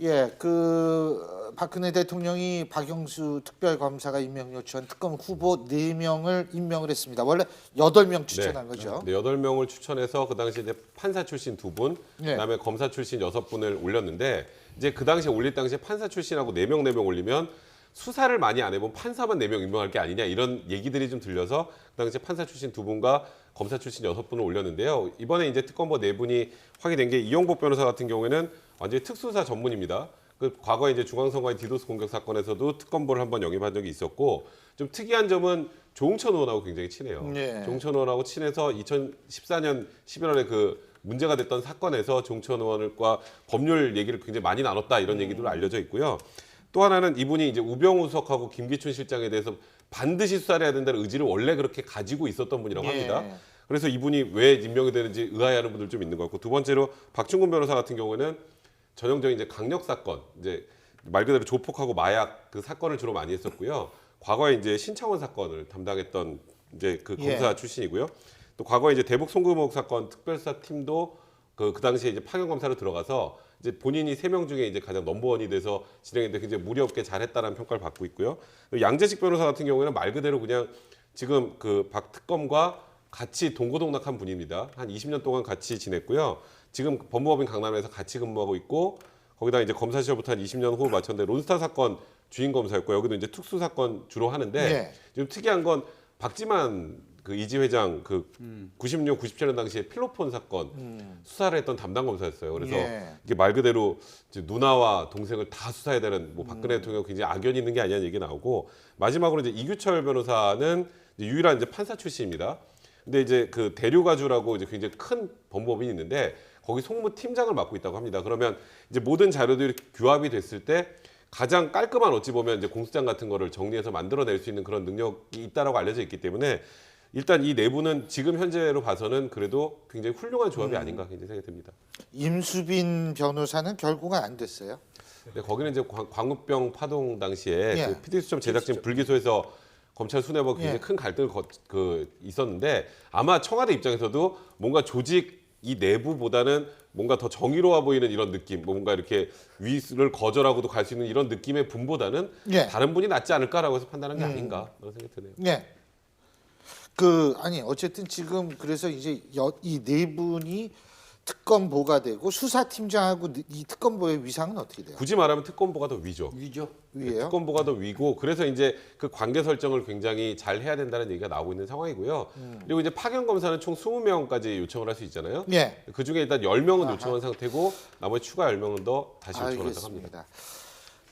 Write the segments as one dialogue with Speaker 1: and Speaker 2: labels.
Speaker 1: 예, 박근혜 대통령이 박영수 특별검사가 임명 요청한 특검 후보 4명을 임명을 했습니다. 원래 8명 추천한 거죠.
Speaker 2: 네, 8명을 추천해서 그 당시 이제 판사 출신 2분, 그다음에 검사 출신 6분을 올렸는데 이제 그 당시에 올릴 당시에 판사 출신하고 4명 올리면 수사를 많이 안 해본 판사만 4명 임명할 게 아니냐 이런 얘기들이 좀 들려서 그 당시에 판사 출신 2분과 검사 출신 6분을 올렸는데요. 이번에 이제 특검보 4분이 확인된 게 이용복 변호사 같은 경우에는 완전히 특수사 전문입니다. 과거에 이제 중앙선관위 디도스 공격 사건에서도 특검보를 한번 영입한 적이 있었고 좀 특이한 점은 조응천 의원하고 굉장히 친해요. 조응천 의원하고 친해서 2014년 11월에 그 문제가 됐던 사건에서 조응천 의원과 법률 얘기를 굉장히 많이 나눴다 이런 얘기들로 알려져 있고요. 또 하나는 이분이 이제 우병우 수석하고 김기춘 실장에 대해서 반드시 수사를 해야 된다는 의지를 원래 그렇게 가지고 있었던 분이라고 합니다. 그래서 이분이 왜 임명이 되는지 의아해하는 분들 좀 있는 것 같고, 두 번째로 박충근 변호사 같은 경우에는 전형적인 이제 강력 사건, 이제 말 그대로 조폭하고 마약 그 사건을 주로 많이 했었고요. 과거에 이제 신창원 사건을 담당했던 이제 그 검사 출신이고요. 또 과거에 이제 대북 송금 사건 특별수사 팀도 그 당시에 이제 파견 검사로 들어가서 이제 본인이 3명 중에 이제 가장 넘버원이 돼서 진행했는데 굉장히 무리 없게 잘했다라는 평가를 받고 있고요. 양재식 변호사 같은 경우에는 말 그대로 그냥 지금 그 박 특검과 같이 동고동락한 분입니다. 한 20년 동안 같이 지냈고요. 지금 법무법인 강남에서 같이 근무하고 있고, 거기다 이제 검사 시절부터 한 20년 후 마쳤는데 론스타 사건 주인 검사였고, 여기도 이제 특수 사건 주로 하는데 지금 특이한 건 박지만 그 이지 회장 그 96, 97년 당시에 필로폰 사건 수사를 했던 담당 검사였어요. 그래서 이게 말 그대로 이제 누나와 동생을 다 수사해야 되는, 뭐 박근혜 대통령 굉장히 악연이 있는 게 아니냐는 얘기 나오고, 마지막으로 이제 이규철 변호사는 이제 유일한 이제 판사 출신입니다. 근데 이제 그 대류가주라고 이제 굉장히 큰 법무법인이 있는데 거기 송무팀장을 맡고 있다고 합니다. 그러면 이제 모든 자료들이 규합이 됐을 때 가장 깔끔한, 어찌 보면 이제 공소장 같은 거를 정리해서 만들어낼 수 있는 그런 능력이 있다라고 알려져 있기 때문에 일단 이 내부는 지금 현재로 봐서는 그래도 굉장히 훌륭한 조합이 아닌가 굉장히 생각이 듭니다.
Speaker 1: 임수빈 변호사는 결국은 안 됐어요.
Speaker 2: 네, 거기는 이제 광우병 파동 당시에 그 PD수첩 제작진 불기소에서 검찰 수뇌부가 굉장히 큰 갈등을 있었는데, 아마 청와대 입장에서도 뭔가 조직 이 내부보다는 뭔가 더 정의로워 보이는 이런 느낌, 뭔가 이렇게 위를 거절하고도 갈 수 있는 이런 느낌의 분보다는 다른 분이 낫지 않을까라고 해서 판단한 게 아닌가 그런 생각이 드네요.
Speaker 1: 아니 어쨌든 지금 그래서 이제 이 4분이 특검보가 되고, 수사팀장하고 이 특검보의 위상은 어떻게 돼요?
Speaker 2: 굳이 말하면 특검보가 더 위죠.
Speaker 1: 위에요?
Speaker 2: 특검보가 더 위고, 그래서 이제 그 관계 설정을 굉장히 잘 해야 된다는 얘기가 나오고 있는 상황이고요. 그리고 이제 파견 검사는 총 20명까지 요청을 할 수 있잖아요. 그 중에 일단 10명은 요청한 상태고 나머지 추가 10명은 더 다시 요청한다고 합니다.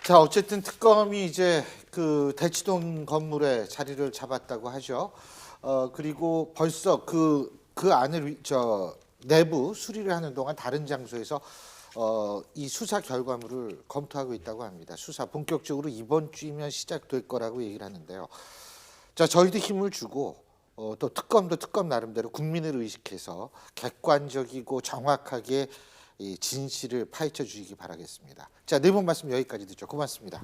Speaker 1: 자, 어쨌든 특검이 이제 그 대치동 건물에 자리를 잡았다고 하죠. 그리고 벌써 그 안을 내부 수리를 하는 동안 다른 장소에서 이 수사 결과물을 검토하고 있다고 합니다. 수사 본격적으로 이번 주이면 시작될 거라고 얘기를 하는데요. 자, 저희도 힘을 주고 또 특검도 특검 나름대로 국민을 의식해서 객관적이고 정확하게 이 진실을 파헤쳐 주시기 바라겠습니다. 자, 4분 말씀 여기까지 듣죠. 고맙습니다.